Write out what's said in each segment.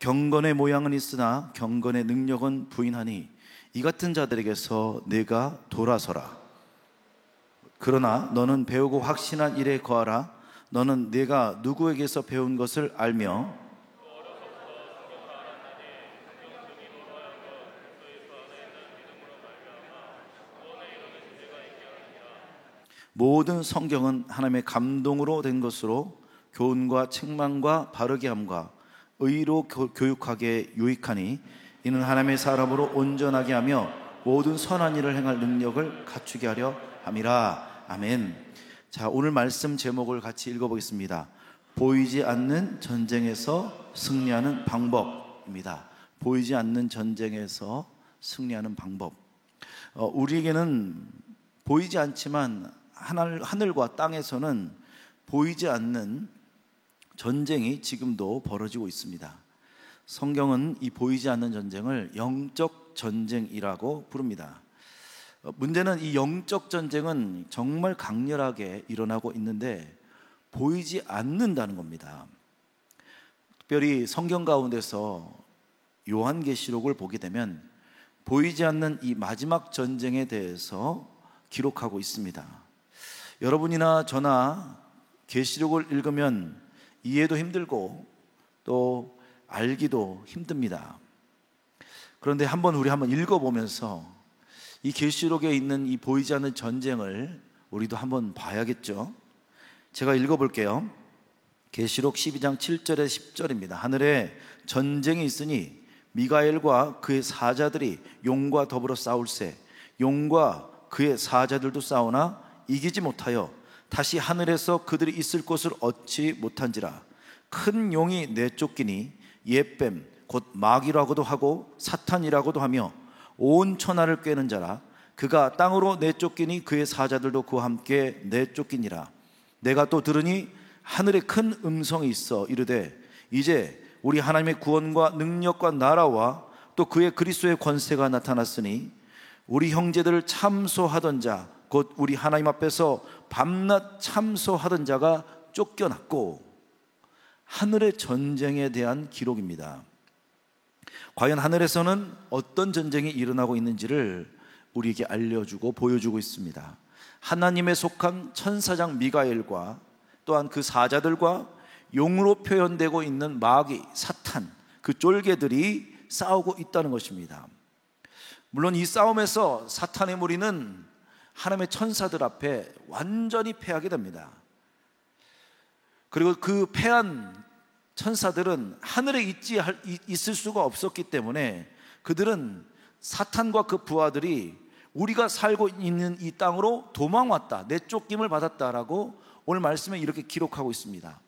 경건의 모양은 있으나 경건의 능력은 부인하니 이 같은 자들에게서 내가 돌아서라. 그러나 너는 배우고 확신한 일에 거하라. 너는 내가 누구에게서 배운 것을 알며 모든 성경은 하나님의 감동으로 된 것으로 교훈과 책망과 바르게 함과 의로 교육하게 유익하니 이는 하나님의 사람으로 온전하게 하며 모든 선한 일을 행할 능력을 갖추게 하려 함이라. 아멘. 자, 오늘 말씀 제목을 같이 읽어보겠습니다. 보이지 않는 전쟁에서 승리하는 방법입니다. 보이지 않는 전쟁에서 승리하는 방법. 우리에게는 보이지 않지만 하늘과 땅에서는 보이지 않는 전쟁이 지금도 벌어지고 있습니다. 성경은 이 보이지 않는 전쟁을 영적 전쟁이라고 부릅니다. 문제는 이 영적 전쟁은 정말 강렬하게 일어나고 있는데 보이지 않는다는 겁니다. 특별히 성경 가운데서 요한계시록을 보게 되면 보이지 않는 이 마지막 전쟁에 대해서 기록하고 있습니다. 여러분이나 저나 계시록을 읽으면 이해도 힘들고 또 알기도 힘듭니다. 그런데 우리 한번 읽어보면서 이 계시록에 있는 이 보이지 않는 전쟁을 우리도 한번 봐야겠죠. 제가 읽어볼게요. 계시록 12장 7절에 10절입니다. 하늘에 전쟁이 있으니 미가엘과 그의 사자들이 용과 더불어 싸울세. 용과 그의 사자들도 싸우나 이기지 못하여 다시 하늘에서 그들이 있을 곳을 얻지 못한지라. 큰 용이 내쫓기니 옛뱀 곧 마귀라고도 하고 사탄이라고도 하며 온 천하를 꿰는 자라. 그가 땅으로 내쫓기니 그의 사자들도 그와 함께 내쫓기니라. 내가 또 들으니 하늘에 큰 음성이 있어 이르되 이제 우리 하나님의 구원과 능력과 나라와 또 그의 그리스도의 권세가 나타났으니 우리 형제들을 참소하던 자 곧 우리 하나님 앞에서 밤낮 참소하던 자가 쫓겨났고. 하늘의 전쟁에 대한 기록입니다. 과연 하늘에서는 어떤 전쟁이 일어나고 있는지를 우리에게 알려주고 보여주고 있습니다. 하나님에 속한 천사장 미가엘과 또한 그 사자들과 용으로 표현되고 있는 마귀, 사탄, 그 쫄개들이 싸우고 있다는 것입니다. 물론 이 싸움에서 사탄의 무리는 하나님의 천사들 앞에 완전히 패하게 됩니다. 그리고 그 패한 천사들은 하늘에 있을 수가 없었기 때문에 그들은 사탄과 그 부하들이 우리가 살고 있는 이 땅으로 도망왔다, 내쫓김을 받았다라고 오늘 말씀에 이렇게 기록하고 있습니다.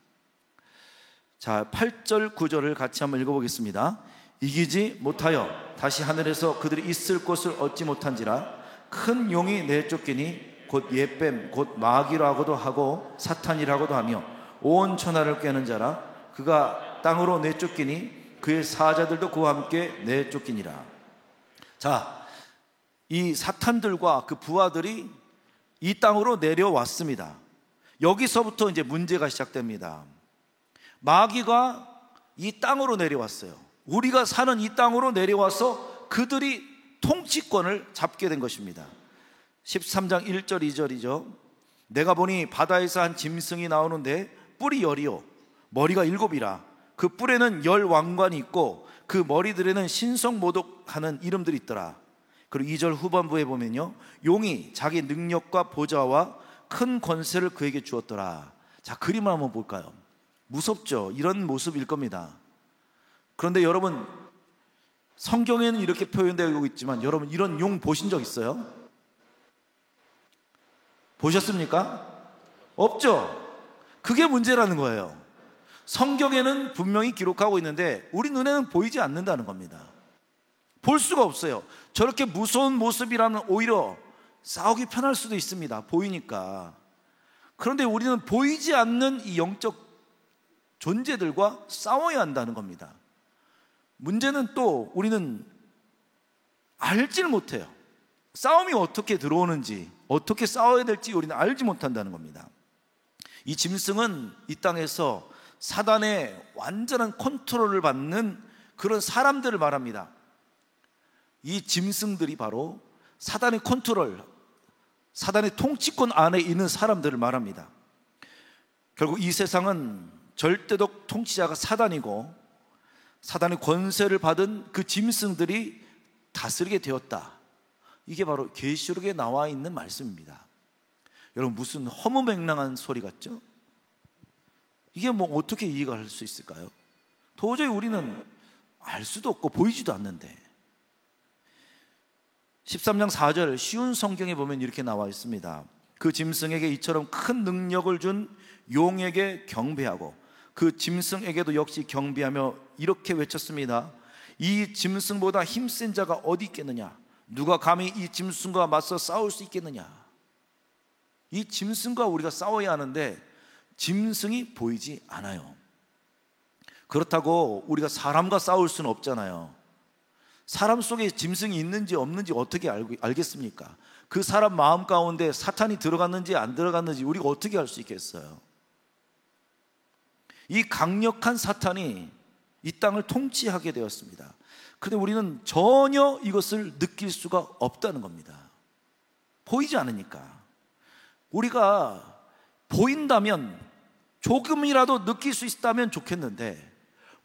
자, 8절 9절을 같이 한번 읽어보겠습니다. 이기지 못하여 다시 하늘에서 그들이 있을 곳을 얻지 못한지라. 큰 용이 내쫓기니 곧 옛뱀 곧 마귀라고도 하고 사탄이라고도 하며 온 천하를 꿰는 자라. 그가 땅으로 내쫓기니 그의 사자들도 그와 함께 내쫓기니라. 자, 이 사탄들과 그 부하들이 이 땅으로 내려왔습니다. 여기서부터 이제 문제가 시작됩니다. 마귀가 이 땅으로 내려왔어요. 우리가 사는 이 땅으로 내려와서 그들이 통치권을 잡게 된 것입니다. 13장 1절 2절이죠. 내가 보니 바다에서 한 짐승이 나오는데 뿔이 10이요 머리가 7이라. 그 뿔에는 10 왕관이 있고 그 머리들에는 신성모독하는 이름들이 있더라. 그리고 2절 후반부에 보면요, 용이 자기 능력과 보좌와 큰 권세를 그에게 주었더라. 자, 그림을 한번 볼까요? 무섭죠? 이런 모습일 겁니다. 그런데 여러분, 성경에는 이렇게 표현되고 있지만 여러분 이런 용 보신 적 있어요? 보셨습니까? 없죠? 그게 문제라는 거예요. 성경에는 분명히 기록하고 있는데 우리 눈에는 보이지 않는다는 겁니다. 볼 수가 없어요. 저렇게 무서운 모습이라면 오히려 싸우기 편할 수도 있습니다. 보이니까. 그런데 우리는 보이지 않는 이 영적 존재들과 싸워야 한다는 겁니다. 문제는 또 우리는 알지를 못해요. 싸움이 어떻게 들어오는지, 어떻게 싸워야 될지 우리는 알지 못한다는 겁니다. 이 짐승은 이 땅에서 사단의 완전한 컨트롤을 받는 그런 사람들을 말합니다. 이 짐승들이 바로 사단의 컨트롤, 사단의 통치권 안에 있는 사람들을 말합니다. 결국 이 세상은 절대적 통치자가 사단이고 사단의 권세를 받은 그 짐승들이 다스리게 되었다. 이게 바로 계시록에 나와 있는 말씀입니다. 여러분, 무슨 허무맹랑한 소리 같죠? 이게 뭐 어떻게 이해가 할 수 있을까요? 도저히 우리는 알 수도 없고 보이지도 않는데. 13장 4절 쉬운 성경에 보면 이렇게 나와 있습니다. 그 짐승에게 이처럼 큰 능력을 준 용에게 경배하고 그 짐승에게도 역시 경배하며 이렇게 외쳤습니다. 이 짐승보다 힘센 자가 어디 있겠느냐? 누가 감히 이 짐승과 맞서 싸울 수 있겠느냐? 이 짐승과 우리가 싸워야 하는데 짐승이 보이지 않아요. 그렇다고 우리가 사람과 싸울 수는 없잖아요. 사람 속에 짐승이 있는지 없는지 어떻게 알겠습니까? 그 사람 마음 가운데 사탄이 들어갔는지 안 들어갔는지 우리가 어떻게 알 수 있겠어요? 이 강력한 사탄이 이 땅을 통치하게 되었습니다. 그런데 우리는 전혀 이것을 느낄 수가 없다는 겁니다. 보이지 않으니까. 우리가 보인다면, 조금이라도 느낄 수 있다면 좋겠는데,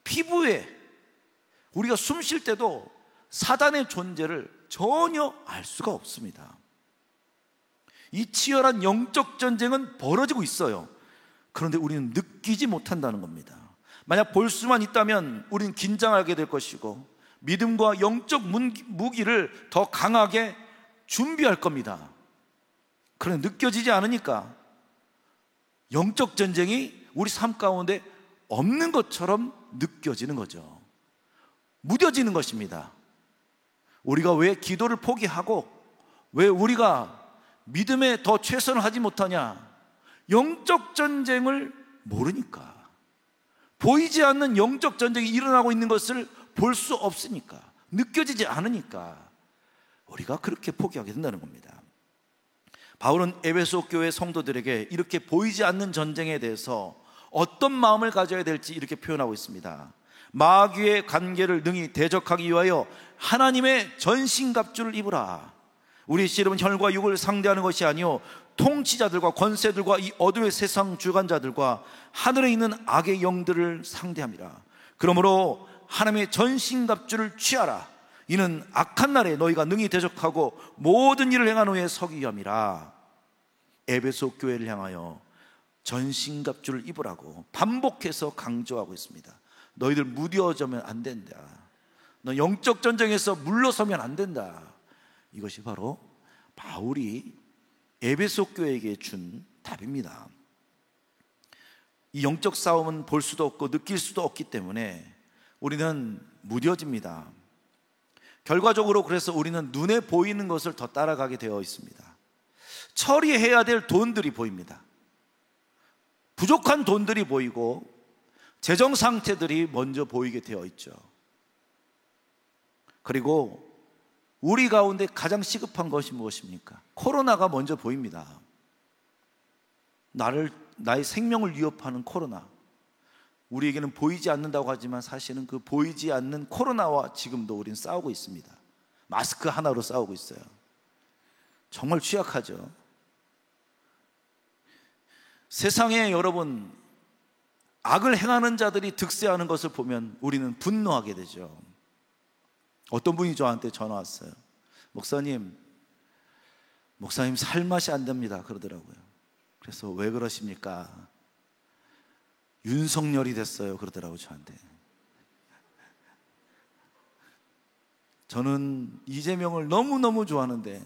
피부에 우리가 숨 쉴 때도 사단의 존재를 전혀 알 수가 없습니다. 이 치열한 영적 전쟁은 벌어지고 있어요. 그런데 우리는 느끼지 못한다는 겁니다. 만약 볼 수만 있다면 우리는 긴장하게 될 것이고 믿음과 영적 무기를 더 강하게 준비할 겁니다. 그런데 느껴지지 않으니까 영적 전쟁이 우리 삶 가운데 없는 것처럼 느껴지는 거죠. 무뎌지는 것입니다. 우리가 왜 기도를 포기하고 왜 우리가 믿음에 더 최선을 하지 못하냐? 영적 전쟁을 모르니까. 보이지 않는 영적 전쟁이 일어나고 있는 것을 볼 수 없으니까, 느껴지지 않으니까 우리가 그렇게 포기하게 된다는 겁니다. 바울은 에베소 교회 성도들에게 이렇게 보이지 않는 전쟁에 대해서 어떤 마음을 가져야 될지 이렇게 표현하고 있습니다. 마귀의 관계를 능히 대적하기 위하여 하나님의 전신갑주를 입으라. 우리 씨름은 혈과 육을 상대하는 것이 아니요 통치자들과 권세들과 이 어둠의 세상 주관자들과 하늘에 있는 악의 영들을 상대함이라. 그러므로 하나님의 전신갑주를 취하라. 이는 악한 날에 너희가 능히 대적하고 모든 일을 행한 후에 서기 위함이라. 에베소 교회를 향하여 전신갑주를 입으라고 반복해서 강조하고 있습니다. 너희들 무뎌져면 안 된다. 너 영적 전쟁에서 물러서면 안 된다. 이것이 바로 바울이 에베소 교회에게 준 답입니다. 이 영적 싸움은 볼 수도 없고 느낄 수도 없기 때문에 우리는 무뎌집니다. 결과적으로 그래서 우리는 눈에 보이는 것을 더 따라가게 되어 있습니다. 처리해야 될 돈들이 보입니다. 부족한 돈들이 보이고 재정 상태들이 먼저 보이게 되어 있죠. 그리고 우리 가운데 가장 시급한 것이 무엇입니까? 코로나가 먼저 보입니다. 나의 생명을 위협하는 코로나. 우리에게는 보이지 않는다고 하지만 사실은 그 보이지 않는 코로나와 지금도 우리는 싸우고 있습니다. 마스크 하나로 싸우고 있어요. 정말 취약하죠. 세상에 여러분, 악을 행하는 자들이 득세하는 것을 보면 우리는 분노하게 되죠. 어떤 분이 저한테 전화 왔어요. 목사님 살맛이 안 됩니다 그러더라고요. 그래서 왜 그러십니까? 윤석열이 됐어요 그러더라고요 저한테. 저는 이재명을 너무너무 좋아하는데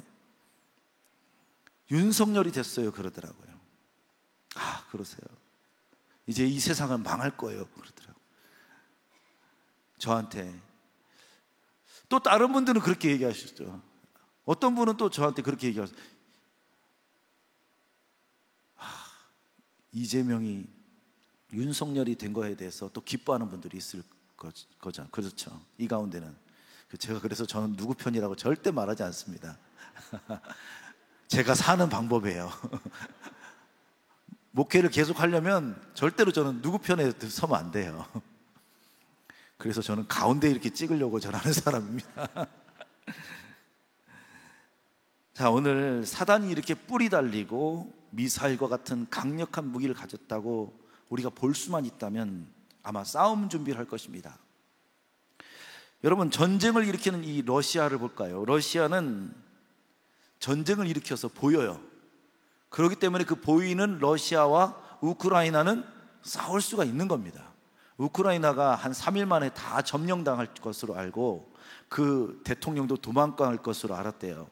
윤석열이 됐어요 그러더라고요. 아, 그러세요. 이제 이 세상은 망할 거예요 그러더라고요 저한테. 또 다른 분들은 그렇게 얘기하셨죠. 어떤 분은 또 저한테 그렇게 얘기하셨어요. 이재명이 윤석열이 된 거에 대해서 또 기뻐하는 분들이 있을 거죠. 그렇죠. 이 가운데는 제가 그래서 저는 누구 편이라고 절대 말하지 않습니다. 제가 사는 방법이에요. 목회를 계속 하려면 절대로 저는 누구 편에 서면 안 돼요. 그래서 저는 가운데 이렇게 찍으려고 전하는 사람입니다. 자, 오늘 사단이 이렇게 뿌리 달리고 미사일과 같은 강력한 무기를 가졌다고 우리가 볼 수만 있다면 아마 싸움 준비를 할 것입니다. 여러분, 전쟁을 일으키는 이 러시아를 볼까요? 러시아는 전쟁을 일으켜서 보여요. 그렇기 때문에 그 보이는 러시아와 우크라이나는 싸울 수가 있는 겁니다. 우크라이나가 한 3일 만에 다 점령당할 것으로 알고 그 대통령도 도망갈 것으로 알았대요.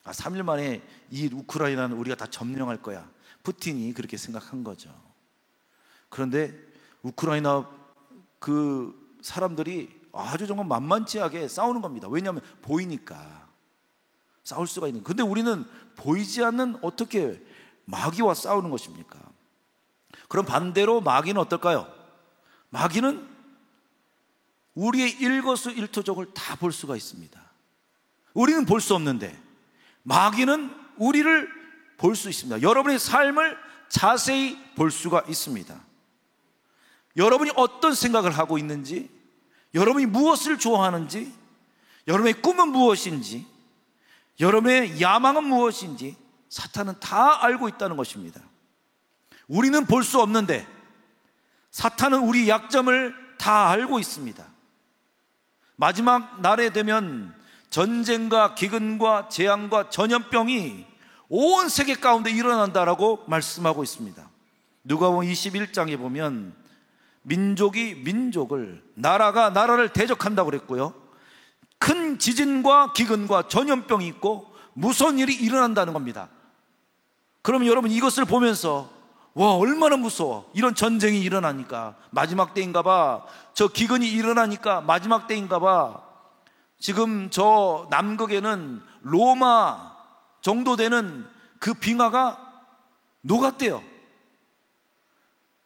3일 만에 이 우크라이나는 우리가 다 점령할 거야. 푸틴이 그렇게 생각한 거죠. 그런데 우크라이나 그 사람들이 아주 정말 만만치하게 싸우는 겁니다. 왜냐하면 보이니까 싸울 수가 있는. 근데 우리는 보이지 않는 어떻게 마귀와 싸우는 것입니까? 그럼 반대로 마귀는 어떨까요? 마귀는 우리의 일거수일투족을 다 볼 수가 있습니다. 우리는 볼 수 없는데 마귀는 우리를 볼 수 있습니다. 여러분의 삶을 자세히 볼 수가 있습니다. 여러분이 어떤 생각을 하고 있는지, 여러분이 무엇을 좋아하는지, 여러분의 꿈은 무엇인지, 여러분의 야망은 무엇인지 사탄은 다 알고 있다는 것입니다. 우리는 볼 수 없는데 사탄은 우리 약점을 다 알고 있습니다. 마지막 날에 되면 전쟁과 기근과 재앙과 전염병이 온 세계 가운데 일어난다라고 말씀하고 있습니다. 누가복음 21장에 보면 민족이 민족을, 나라가 나라를 대적한다고 그랬고요, 큰 지진과 기근과 전염병이 있고 무서운 일이 일어난다는 겁니다. 그럼 여러분 이것을 보면서 와, 얼마나 무서워, 이런 전쟁이 일어나니까 마지막 때인가 봐, 저 기근이 일어나니까 마지막 때인가 봐. 지금 저 남극에는 로마 정도 되는 그 빙하가 녹았대요.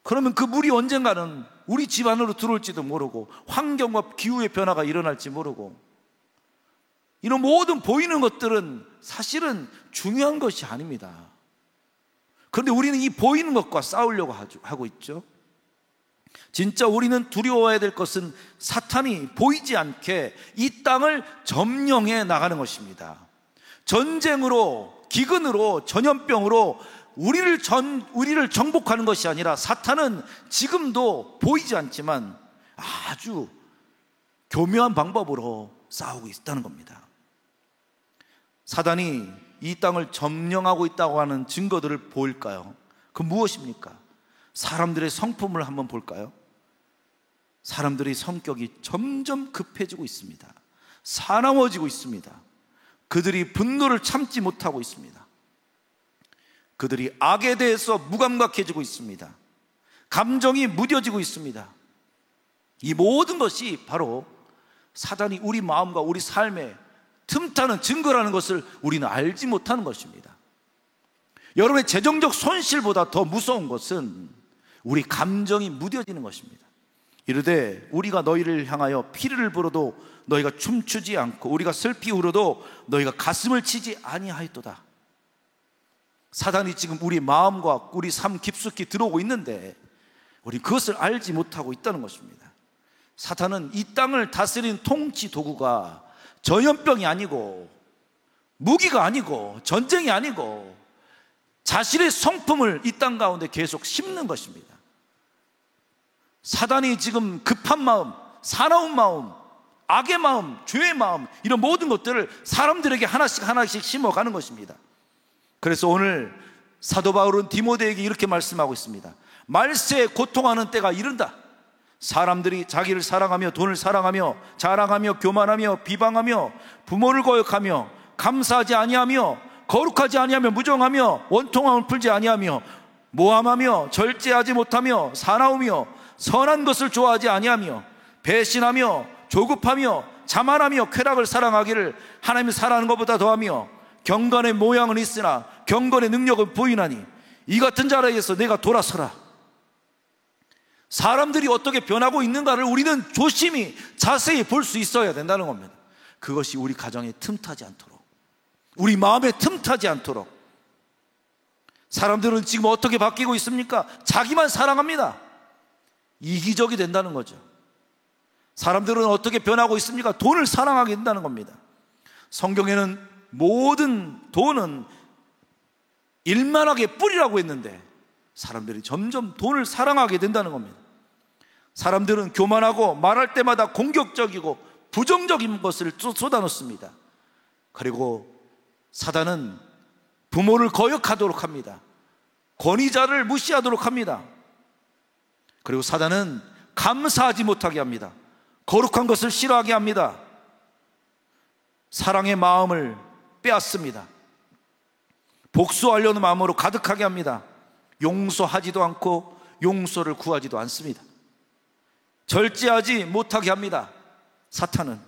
그러면 그 물이 언젠가는 우리 집 안으로 들어올지도 모르고 환경과 기후의 변화가 일어날지 모르고, 이런 모든 보이는 것들은 사실은 중요한 것이 아닙니다. 그런데 우리는 이 보이는 것과 싸우려고 하고 있죠. 진짜 우리는 두려워해야 될 것은 사탄이 보이지 않게 이 땅을 점령해 나가는 것입니다. 전쟁으로, 기근으로, 전염병으로 우리를 정복하는 것이 아니라 사탄은 지금도 보이지 않지만 아주 교묘한 방법으로 싸우고 있다는 겁니다. 사단이 이 땅을 점령하고 있다고 하는 증거들을 보일까요? 그 무엇입니까? 사람들의 성품을 한번 볼까요? 사람들의 성격이 점점 급해지고 있습니다. 사나워지고 있습니다. 그들이 분노를 참지 못하고 있습니다. 그들이 악에 대해서 무감각해지고 있습니다. 감정이 무뎌지고 있습니다. 이 모든 것이 바로 사단이 우리 마음과 우리 삶에 틈타는 증거라는 것을 우리는 알지 못하는 것입니다. 여러분의 재정적 손실보다 더 무서운 것은 우리 감정이 무뎌지는 것입니다. 이르되 우리가 너희를 향하여 피를 불어도 너희가 춤추지 않고 우리가 슬피 울어도 너희가 가슴을 치지 아니하였도다. 사단이 지금 우리 마음과 우리 삶 깊숙이 들어오고 있는데 우리 그것을 알지 못하고 있다는 것입니다. 사탄은 이 땅을 다스리는 통치 도구가 전염병이 아니고 무기가 아니고 전쟁이 아니고 자신의 성품을 이 땅 가운데 계속 심는 것입니다. 사단이 지금 급한 마음, 사나운 마음, 악의 마음, 죄의 마음, 이런 모든 것들을 사람들에게 하나씩 심어가는 것입니다. 그래서 오늘 사도 바울은 디모데에게 이렇게 말씀하고 있습니다. 말세에 고통하는 때가 이른다. 사람들이 자기를 사랑하며 돈을 사랑하며 자랑하며 교만하며 비방하며 부모를 거역하며 감사하지 아니하며 거룩하지 아니하며 무정하며 원통함을 풀지 아니하며 모함하며 절제하지 못하며 사나우며 선한 것을 좋아하지 아니하며 배신하며 조급하며 자만하며 쾌락을 사랑하기를 하나님을 사랑하는 것보다 더하며 경건의 모양은 있으나 경건의 능력은 부인하니 이 같은 자라에서 내가 돌아서라. 사람들이 어떻게 변하고 있는가를 우리는 조심히 자세히 볼 수 있어야 된다는 겁니다. 그것이 우리 가정에 틈타지 않도록, 우리 마음에 틈타지 않도록. 사람들은 지금 어떻게 바뀌고 있습니까? 자기만 사랑합니다. 이기적이 된다는 거죠. 사람들은 어떻게 변하고 있습니까? 돈을 사랑하게 된다는 겁니다. 성경에는 모든 돈은 일만하게 뿌리라고 했는데 사람들이 점점 돈을 사랑하게 된다는 겁니다. 사람들은 교만하고 말할 때마다 공격적이고 부정적인 것을 쏟아놓습니다. 그리고 사단은 부모를 거역하도록 합니다. 권위자를 무시하도록 합니다. 그리고 사단은 감사하지 못하게 합니다. 거룩한 것을 싫어하게 합니다. 사랑의 마음을 빼앗습니다. 복수하려는 마음으로 가득하게 합니다. 용서하지도 않고 용서를 구하지도 않습니다. 절제하지 못하게 합니다. 사탄은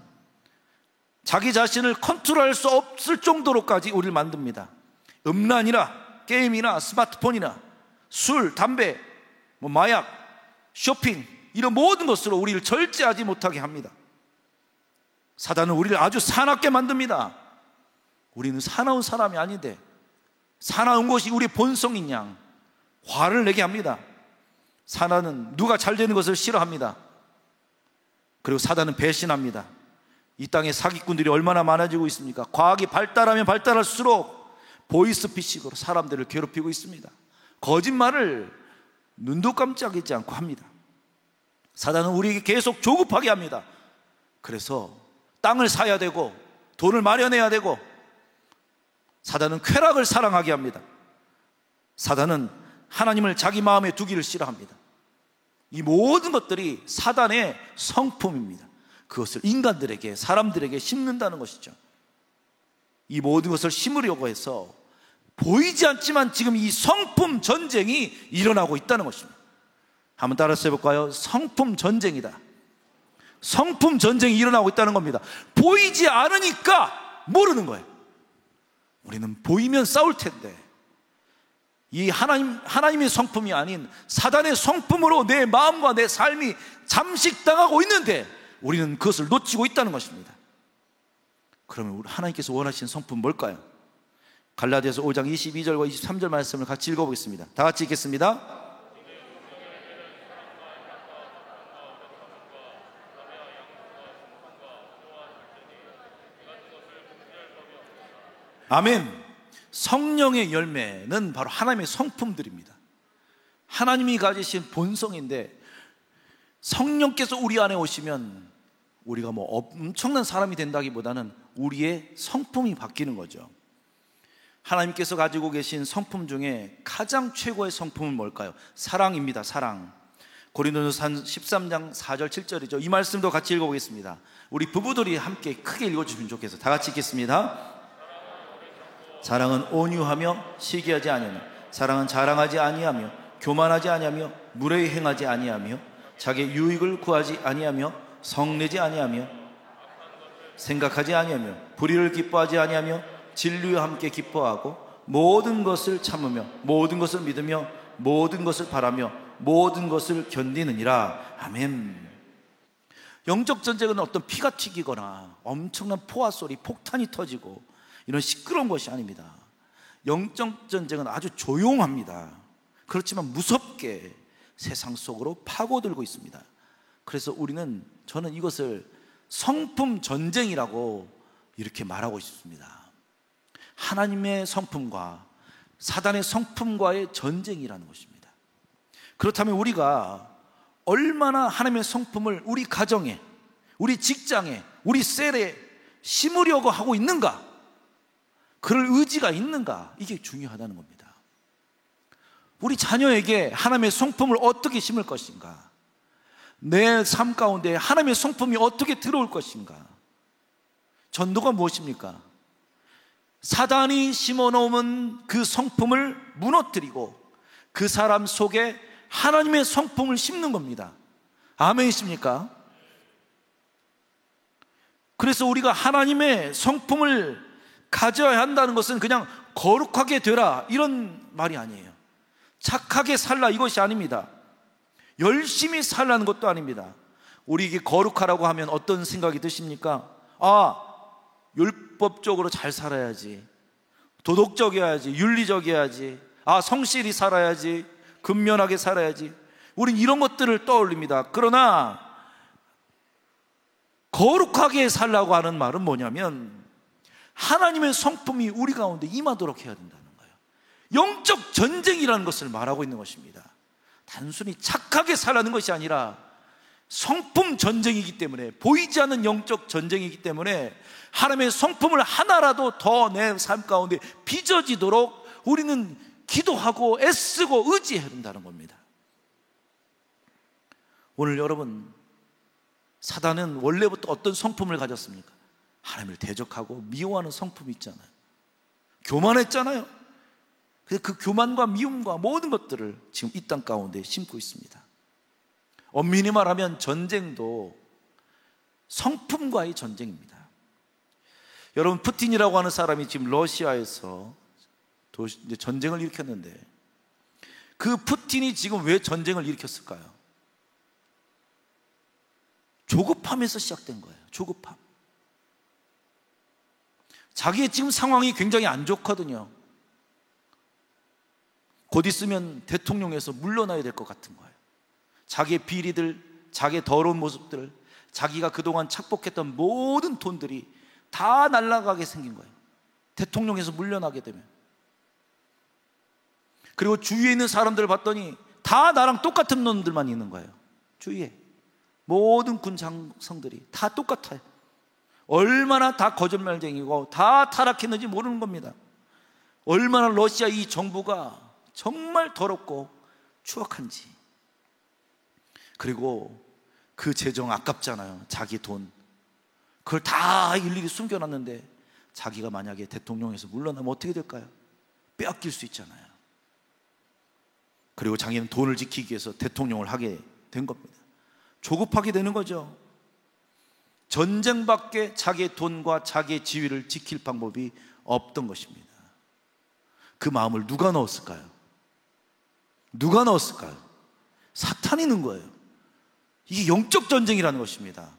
자기 자신을 컨트롤할 수 없을 정도로까지 우리를 만듭니다. 음란이나 게임이나 스마트폰이나 술, 담배, 마약, 쇼핑, 이런 모든 것으로 우리를 절제하지 못하게 합니다. 사단은 우리를 아주 사납게 만듭니다. 우리는 사나운 사람이 아닌데 사나운 것이 우리 본성인 양 화를 내게 합니다. 사단은 누가 잘 되는 것을 싫어합니다. 그리고 사단은 배신합니다. 이 땅에 사기꾼들이 얼마나 많아지고 있습니까? 과학이 발달하면 발달할수록 보이스피싱으로 사람들을 괴롭히고 있습니다. 거짓말을 눈도 깜짝이지 않고 합니다. 사단은 우리에게 계속 조급하게 합니다. 그래서 땅을 사야 되고 돈을 마련해야 되고, 사단은 쾌락을 사랑하게 합니다. 사단은 하나님을 자기 마음에 두기를 싫어합니다. 이 모든 것들이 사단의 성품입니다. 그것을 인간들에게, 사람들에게 심는다는 것이죠. 이 모든 것을 심으려고 해서 보이지 않지만 지금 이 성품 전쟁이 일어나고 있다는 것입니다. 한번 따라서 해볼까요? 성품 전쟁이다. 성품 전쟁이 일어나고 있다는 겁니다. 보이지 않으니까 모르는 거예요. 우리는 보이면 싸울 텐데, 이 하나님의 성품이 아닌 사단의 성품으로 내 마음과 내 삶이 잠식당하고 있는데 우리는 그것을 놓치고 있다는 것입니다. 그러면 하나님께서 원하시는 성품 뭘까요? 갈라디아서 5장 22절과 23절 말씀을 같이 읽어보겠습니다. 다 같이 읽겠습니다. 아멘. 성령의 열매는 바로 하나님의 성품들입니다. 하나님이 가지신 본성인데 성령께서 우리 안에 오시면 우리가 엄청난 사람이 된다기보다는 우리의 성품이 바뀌는 거죠. 하나님께서 가지고 계신 성품 중에 가장 최고의 성품은 뭘까요? 사랑입니다. 사랑. 고린도전서 13장 4절 7절이죠. 이 말씀도 같이 읽어보겠습니다. 우리 부부들이 함께 크게 읽어주시면 좋겠어요. 다 같이 읽겠습니다. 사랑은 온유하며 시기하지 아니하며, 사랑은 자랑하지 아니하며 교만하지 아니하며 무례히 행하지 아니하며 자기 유익을 구하지 아니하며 성내지 아니하며 생각하지 아니하며 불의를 기뻐하지 아니하며 진리와 함께 기뻐하고 모든 것을 참으며 모든 것을 믿으며 모든 것을 바라며 모든 것을 견디느니라. 아멘. 영적 전쟁은 어떤 피가 튀기거나 엄청난 포화 소리, 폭탄이 터지고 이런 시끄러운 것이 아닙니다. 영적 전쟁은 아주 조용합니다. 그렇지만 무섭게 세상 속으로 파고들고 있습니다. 그래서 저는 이것을 성품 전쟁이라고 이렇게 말하고 싶습니다. 하나님의 성품과 사단의 성품과의 전쟁이라는 것입니다. 그렇다면 우리가 얼마나 하나님의 성품을 우리 가정에, 우리 직장에, 우리 셀에 심으려고 하고 있는가, 그럴 의지가 있는가, 이게 중요하다는 겁니다. 우리 자녀에게 하나님의 성품을 어떻게 심을 것인가, 내 삶 가운데 하나님의 성품이 어떻게 들어올 것인가. 전도가 무엇입니까? 사단이 심어놓은 그 성품을 무너뜨리고 그 사람 속에 하나님의 성품을 심는 겁니다. 아멘이십니까? 그래서 우리가 하나님의 성품을 가져야 한다는 것은 그냥 거룩하게 되라 이런 말이 아니에요. 착하게 살라 이것이 아닙니다. 열심히 살라는 것도 아닙니다. 우리에게 거룩하라고 하면 어떤 생각이 드십니까? 율법적으로 잘 살아야지, 도덕적이어야지, 윤리적이어야지, 성실히 살아야지, 근면하게 살아야지. 우린 이런 것들을 떠올립니다. 그러나 거룩하게 살라고 하는 말은 뭐냐면 하나님의 성품이 우리 가운데 임하도록 해야 된다는 거예요. 영적 전쟁이라는 것을 말하고 있는 것입니다. 단순히 착하게 살라는 것이 아니라 성품 전쟁이기 때문에, 보이지 않는 영적 전쟁이기 때문에 하나님의 성품을 하나라도 더 내 삶 가운데 빚어지도록 우리는 기도하고 애쓰고 의지해야 된다는 겁니다. 오늘 여러분, 사단은 원래부터 어떤 성품을 가졌습니까? 하나님을 대적하고 미워하는 성품이 있잖아요. 교만했잖아요. 그래서 그 교만과 미움과 모든 것들을 지금 이 땅 가운데 심고 있습니다. 엄밀히 말하면 전쟁도 성품과의 전쟁입니다. 여러분, 푸틴이라고 하는 사람이 지금 러시아에서 전쟁을 일으켰는데, 그 푸틴이 지금 왜 전쟁을 일으켰을까요? 조급함에서 시작된 거예요. 조급함. 자기의 지금 상황이 굉장히 안 좋거든요. 곧 있으면 대통령에서 물러나야 될 것 같은 거예요. 자기의 비리들, 자기의 더러운 모습들, 자기가 그동안 착복했던 모든 돈들이 다 날아가게 생긴 거예요. 대통령에서 물러나게 되면. 그리고 주위에 있는 사람들을 봤더니 다 나랑 똑같은 놈들만 있는 거예요. 주위에 모든 군 장성들이 다 똑같아요. 얼마나 다 거짓말쟁이고 다 타락했는지 모르는 겁니다. 얼마나 러시아 이 정부가 정말 더럽고 추악한지. 그리고 그 재정 아깝잖아요. 자기 돈, 그걸 다 일일이 숨겨놨는데 자기가 만약에 대통령에서 물러나면 어떻게 될까요? 빼앗길 수 있잖아요. 그리고 자기는 돈을 지키기 위해서 대통령을 하게 된 겁니다. 조급하게 되는 거죠. 전쟁밖에 자기의 돈과 자기의 지위를 지킬 방법이 없던 것입니다. 그 마음을 누가 넣었을까요? 누가 넣었을까요? 사탄이 넣은 거예요. 이게 영적 전쟁이라는 것입니다.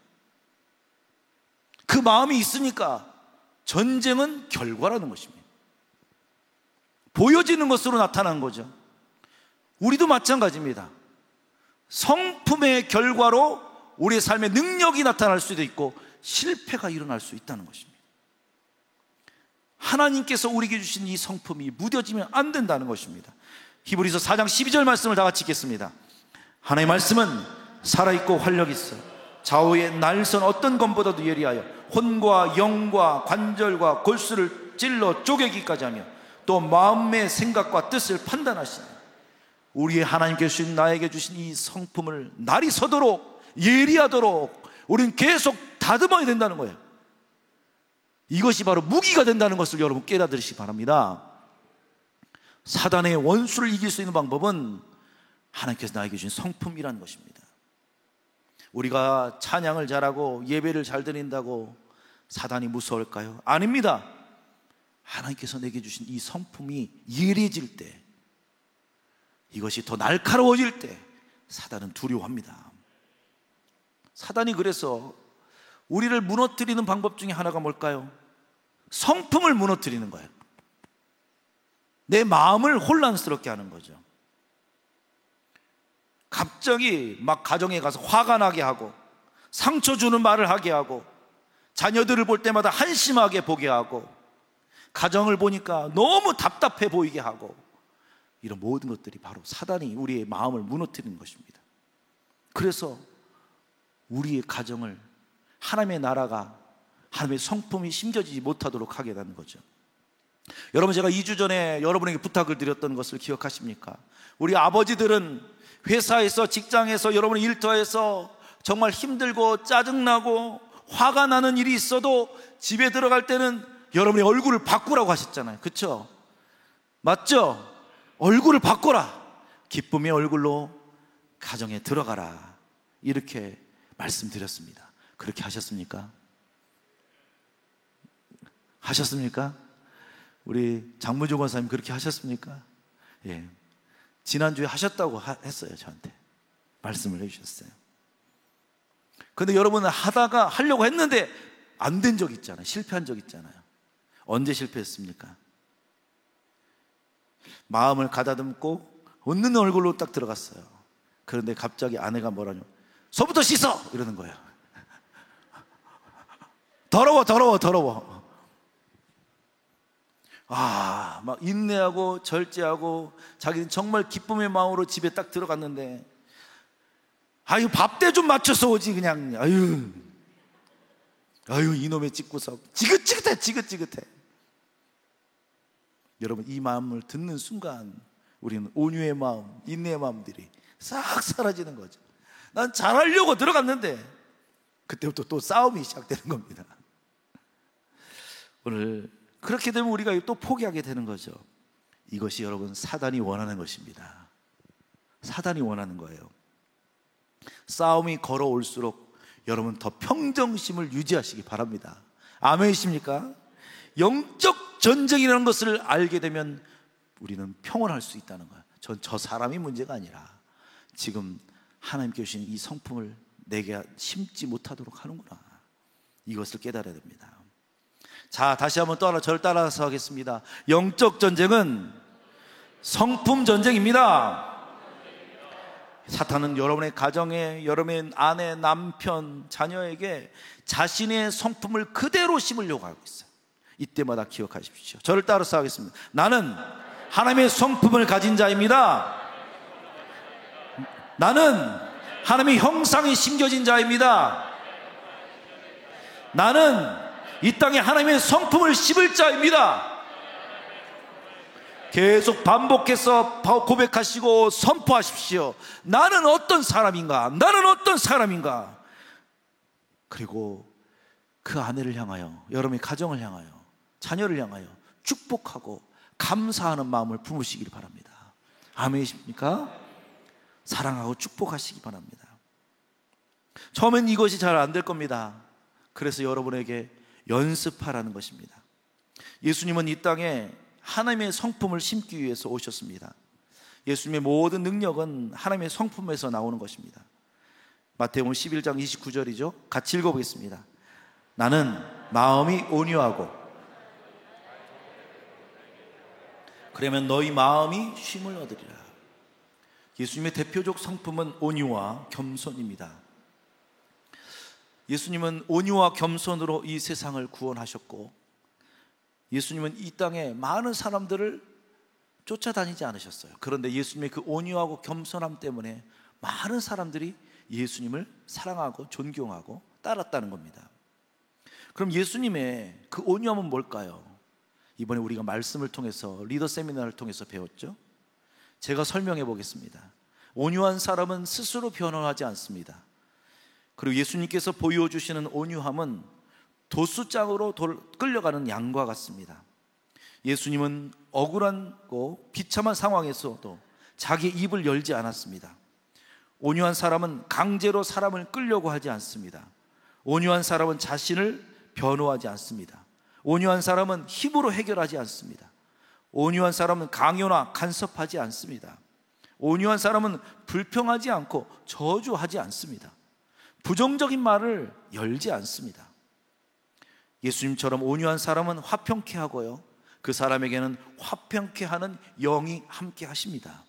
그 마음이 있으니까 전쟁은 결과라는 것입니다. 보여지는 것으로 나타나는 거죠. 우리도 마찬가지입니다. 성품의 결과로 우리의 삶의 능력이 나타날 수도 있고 실패가 일어날 수 있다는 것입니다. 하나님께서 우리에게 주신 이 성품이 무뎌지면 안 된다는 것입니다. 히브리서 4장 12절 말씀을 다 같이 읽겠습니다. 하나님의 말씀은 살아있고 활력있어 좌우의 날선 어떤 검보다도 예리하여 혼과 영과 관절과 골수를 찔러 쪼개기까지 하며 또 마음의 생각과 뜻을 판단하시니, 우리의 하나님께서 주신, 나에게 주신 이 성품을 날이 서도록 예리하도록 우리는 계속 다듬어야 된다는 거예요. 이것이 바로 무기가 된다는 것을 여러분 깨달으시기 바랍니다. 사단의 원수를 이길 수 있는 방법은 하나님께서 나에게 주신 성품이라는 것입니다. 우리가 찬양을 잘하고 예배를 잘 드린다고 사단이 무서울까요? 아닙니다. 하나님께서 내게 주신 이 성품이 예리해질 때, 이것이 더 날카로워질 때 사단은 두려워합니다. 사단이 그래서 우리를 무너뜨리는 방법 중에 하나가 뭘까요? 성품을 무너뜨리는 거예요. 내 마음을 혼란스럽게 하는 거죠. 갑자기 막 가정에 가서 화가 나게 하고 상처 주는 말을 하게 하고 자녀들을 볼 때마다 한심하게 보게 하고 가정을 보니까 너무 답답해 보이게 하고, 이런 모든 것들이 바로 사단이 우리의 마음을 무너뜨리는 것입니다. 그래서 우리의 가정을, 하나님의 나라가, 하나님의 성품이 심겨지지 못하도록 하게 되는 거죠. 여러분, 제가 2주 전에 여러분에게 부탁을 드렸던 것을 기억하십니까? 우리 아버지들은 회사에서, 직장에서, 여러분의 일터에서 정말 힘들고 짜증나고 화가 나는 일이 있어도 집에 들어갈 때는 여러분의 얼굴을 바꾸라고 하셨잖아요. 그렇죠? 맞죠? 얼굴을 바꿔라. 기쁨의 얼굴로 가정에 들어가라. 이렇게 말씀드렸습니다. 그렇게 하셨습니까? 하셨습니까? 우리 장무종 권사님 그렇게 하셨습니까? 예. 지난주에 하셨다고 했어요. 저한테 말씀을 해주셨어요. 그런데 여러분은 하다가 하려고 했는데 안 된 적 있잖아요. 실패한 적 있잖아요. 언제 실패했습니까? 마음을 가다듬고 웃는 얼굴로 딱 들어갔어요. 그런데 갑자기 아내가 뭐라뇨? 서부터 씻어! 이러는 거예요. 더러워. 막 인내하고 절제하고 자기는 정말 기쁨의 마음으로 집에 딱 들어갔는데, 밥때 좀 맞춰서 오지 그냥. 이놈의 집구석 지긋지긋해. 여러분, 이 마음을 듣는 순간 우리는 온유의 마음, 인내의 마음들이 싹 사라지는 거죠. 난 잘하려고 들어갔는데 그때부터 또 싸움이 시작되는 겁니다. 오늘 그렇게 되면 우리가 또 포기하게 되는 거죠. 이것이 여러분 사단이 원하는 것입니다. 사단이 원하는 거예요. 싸움이 걸어올수록 여러분 더 평정심을 유지하시기 바랍니다. 아멘이십니까? 영적 전쟁이라는 것을 알게 되면 우리는 평온할 수 있다는 거예요. 저 사람이 문제가 아니라 지금 하나님께 주신 이 성품을 내게 심지 못하도록 하는구나. 이것을 깨달아야 됩니다. 자, 다시 한번 저를 따라서 하겠습니다. 영적 전쟁은 성품 전쟁입니다. 사탄은 여러분의 가정에, 여러분의 아내, 남편, 자녀에게 자신의 성품을 그대로 심으려고 하고 있어요. 이때마다 기억하십시오. 저를 따라서 하겠습니다. 나는 하나님의 성품을 가진 자입니다. 나는 하나님의 형상이 심겨진 자입니다. 나는 이 땅에 하나님의 성품을 심을 자입니다. 계속 반복해서 고백하시고 선포하십시오. 나는 어떤 사람인가? 나는 어떤 사람인가? 그리고 그 아내를 향하여, 여러분의 가정을 향하여, 자녀를 향하여 축복하고 감사하는 마음을 품으시길 바랍니다. 아멘이십니까? 사랑하고 축복하시기 바랍니다. 처음엔 이것이 잘 안 될 겁니다. 그래서 여러분에게 연습하라는 것입니다. 예수님은 이 땅에 하나님의 성품을 심기 위해서 오셨습니다. 예수님의 모든 능력은 하나님의 성품에서 나오는 것입니다. 마태복음 11장 29절이죠. 같이 읽어보겠습니다. 나는 마음이 온유하고, 그러면 너희 마음이 쉼을 얻으리라. 예수님의 대표적 성품은 온유와 겸손입니다. 예수님은 온유와 겸손으로 이 세상을 구원하셨고, 예수님은 이 땅에 많은 사람들을 쫓아다니지 않으셨어요. 그런데 예수님의 그 온유하고 겸손함 때문에 많은 사람들이 예수님을 사랑하고 존경하고 따랐다는 겁니다. 그럼 예수님의 그 온유함은 뭘까요? 이번에 우리가 말씀을 통해서, 리더 세미나를 통해서 배웠죠. 제가 설명해 보겠습니다. 온유한 사람은 스스로 변호하지 않습니다. 그리고 예수님께서 보여주시는 온유함은 도수장으로 끌려가는 양과 같습니다. 예수님은 억울하고 비참한 상황에서도 자기 입을 열지 않았습니다. 온유한 사람은 강제로 사람을 끌려고 하지 않습니다. 온유한 사람은 자신을 변호하지 않습니다. 온유한 사람은 힘으로 해결하지 않습니다. 온유한 사람은 강요나 간섭하지 않습니다. 온유한 사람은 불평하지 않고 저주하지 않습니다. 부정적인 말을 열지 않습니다. 예수님처럼 온유한 사람은 화평케 하고요, 그 사람에게는 화평케 하는 영이 함께 하십니다.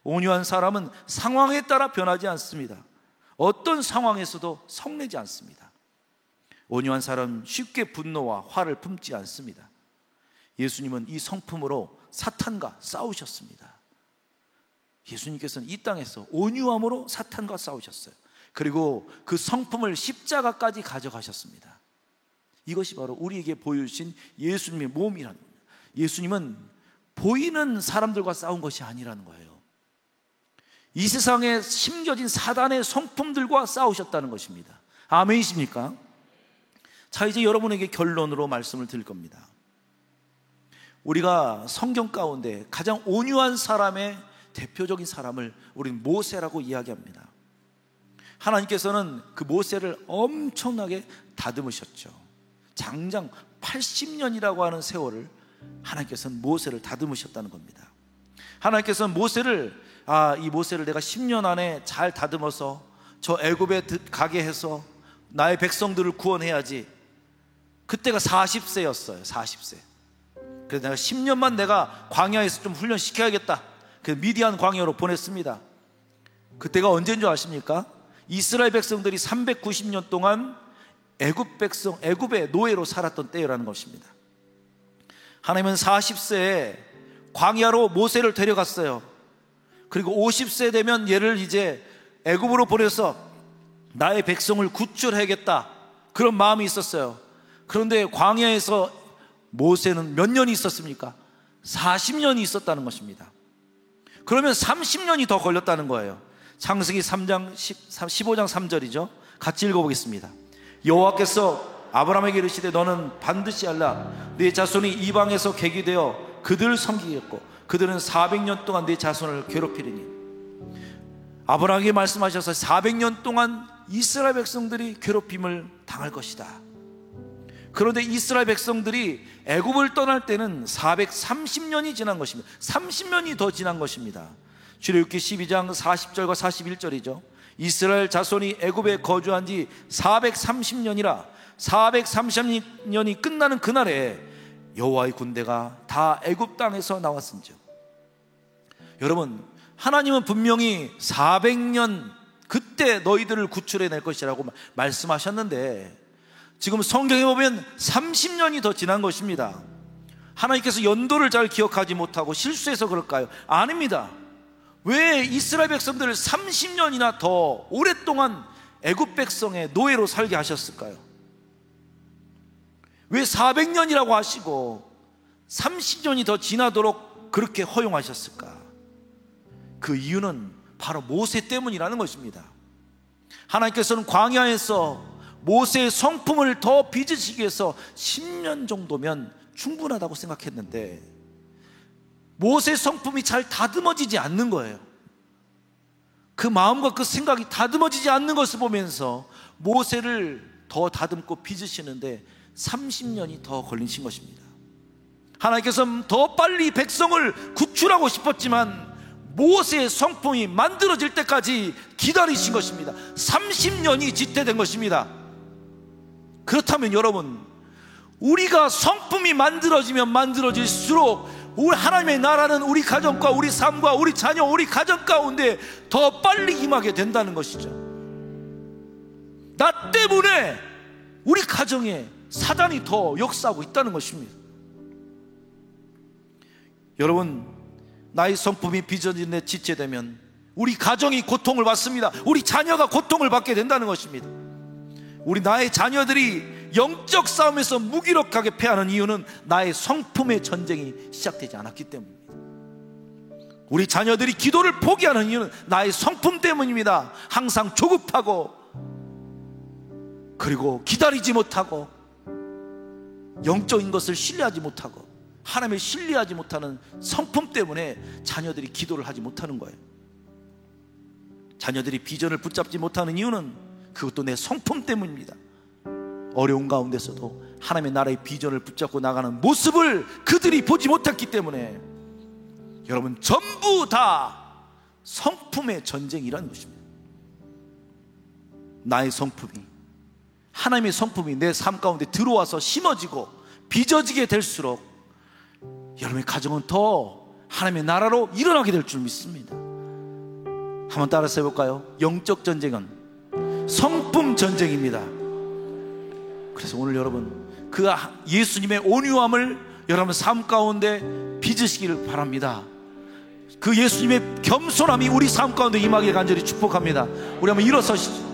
온유한 사람은 상황에 따라 변하지 않습니다. 어떤 상황에서도 성내지 않습니다. 온유한 사람은 쉽게 분노와 화를 품지 않습니다. 예수님은 이 성품으로 사탄과 싸우셨습니다. 예수님께서는 이 땅에서 온유함으로 사탄과 싸우셨어요. 그리고 그 성품을 십자가까지 가져가셨습니다. 이것이 바로 우리에게 보여주신 예수님의 몸이라는 겁니다. 예수님은 보이는 사람들과 싸운 것이 아니라는 거예요. 이 세상에 심겨진 사단의 성품들과 싸우셨다는 것입니다. 아멘이십니까? 자, 이제 여러분에게 결론으로 말씀을 드릴 겁니다. 우리가 성경 가운데 가장 온유한 사람의 대표적인 사람을 우리는 모세라고 이야기합니다. 하나님께서는 그 모세를 엄청나게 다듬으셨죠. 장장 80년이라고 하는 세월을 하나님께서는 모세를 다듬으셨다는 겁니다. 하나님께서는 모세를 이 모세를 내가 10년 안에 잘 다듬어서 저 애굽에 가게 해서 나의 백성들을 구원해야지. 그때가 40세였어요 40세. 그래서 내가 10년만 내가 광야에서 좀 훈련시켜야겠다. 그래서 미디안 광야로 보냈습니다. 그때가 언제인 줄 아십니까? 이스라엘 백성들이 390년 동안 애굽 백성, 애굽의 노예로 살았던 때라는 것입니다. 하나님은 40세에 광야로 모세를 데려갔어요. 그리고 50세 되면 얘를 이제 애굽으로 보내서 나의 백성을 구출해야겠다, 그런 마음이 있었어요. 그런데 광야에서 모세는 몇 년이 있었습니까? 40년이 있었다는 것입니다. 그러면 30년이 더 걸렸다는 거예요. 창세기 3장 15장 3절이죠. 같이 읽어보겠습니다. 여호와께서 아브라함에게 이르시되 너는 반드시 알라. 네 자손이 이방에서 객이 되어 그들을 섬기겠고 그들은 400년 동안 네 자손을 괴롭히리니. 아브라함에게 말씀하셔서 400년 동안 이스라엘 백성들이 괴롭힘을 당할 것이다. 그런데 이스라엘 백성들이 애굽을 떠날 때는 430년이 지난 것입니다. 30년이 더 지난 것입니다. 출애굽기 12장 40절과 41절이죠. 이스라엘 자손이 애굽에 거주한 지 430년이라 430년이 끝나는 그날에 여호와의 군대가 다 애굽 땅에서 나왔은즉. 여러분, 하나님은 분명히 400년 그때 너희들을 구출해낼 것이라고 말씀하셨는데 지금 성경에 보면 30년이 더 지난 것입니다. 하나님께서 연도를 잘 기억하지 못하고 실수해서 그럴까요? 아닙니다. 왜 이스라엘 백성들을 30년이나 더 오랫동안 애굽 백성의 노예로 살게 하셨을까요? 왜 400년이라고 하시고 30년이 더 지나도록 그렇게 허용하셨을까? 그 이유는 바로 모세 때문이라는 것입니다. 하나님께서는 광야에서 모세의 성품을 더 빚으시기 위해서 10년 정도면 충분하다고 생각했는데 모세의 성품이 잘 다듬어지지 않는 거예요. 그 마음과 그 생각이 다듬어지지 않는 것을 보면서 모세를 더 다듬고 빚으시는데 30년이 더 걸리신 것입니다. 하나님께서는 더 빨리 백성을 구출하고 싶었지만 모세의 성품이 만들어질 때까지 기다리신 것입니다. 30년이 지체된 것입니다. 그렇다면 여러분, 우리가 성품이 만들어지면 만들어질수록 우리 하나님의 나라는 우리 가정과 우리 삶과 우리 자녀, 우리 가정 가운데 더 빨리 임하게 된다는 것이죠. 나 때문에 우리 가정에 사단이 더 역사하고 있다는 것입니다. 여러분, 나의 성품이 빚어진 데 지체되면 우리 가정이 고통을 받습니다. 우리 자녀가 고통을 받게 된다는 것입니다. 우리 나의 자녀들이 영적 싸움에서 무기력하게 패하는 이유는 나의 성품의 전쟁이 시작되지 않았기 때문입니다. 우리 자녀들이 기도를 포기하는 이유는 나의 성품 때문입니다. 항상 조급하고 그리고 기다리지 못하고 영적인 것을 신뢰하지 못하고 하나님을 신뢰하지 못하는 성품 때문에 자녀들이 기도를 하지 못하는 거예요. 자녀들이 비전을 붙잡지 못하는 이유는 그것도 내 성품 때문입니다. 어려운 가운데서도 하나님의 나라의 비전을 붙잡고 나가는 모습을 그들이 보지 못했기 때문에 여러분, 전부 다 성품의 전쟁이라는 것입니다. 나의 성품이, 하나님의 성품이 내 삶 가운데 들어와서 심어지고 빚어지게 될수록 여러분의 가정은 더 하나님의 나라로 일어나게 될 줄 믿습니다. 한번 따라서 해볼까요? 영적 전쟁은 성품 전쟁입니다. 그래서 오늘 여러분, 그 예수님의 온유함을 여러분 삶 가운데 빚으시기를 바랍니다. 그 예수님의 겸손함이 우리 삶 가운데 임하게 간절히 축복합니다. 우리 한번 일어서시죠.